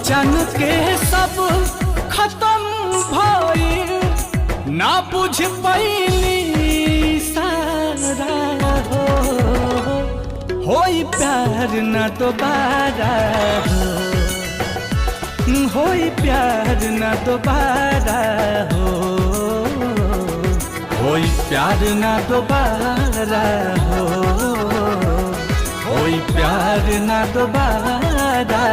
जान के सब खत्म भइल, ना बुझ पैली सारा हो, होई प्यार ना दोबारा हो, होई प्यार ना दोबारा हो, होई प्यार ना दोबारा हो, होई प्यार ना दोबारा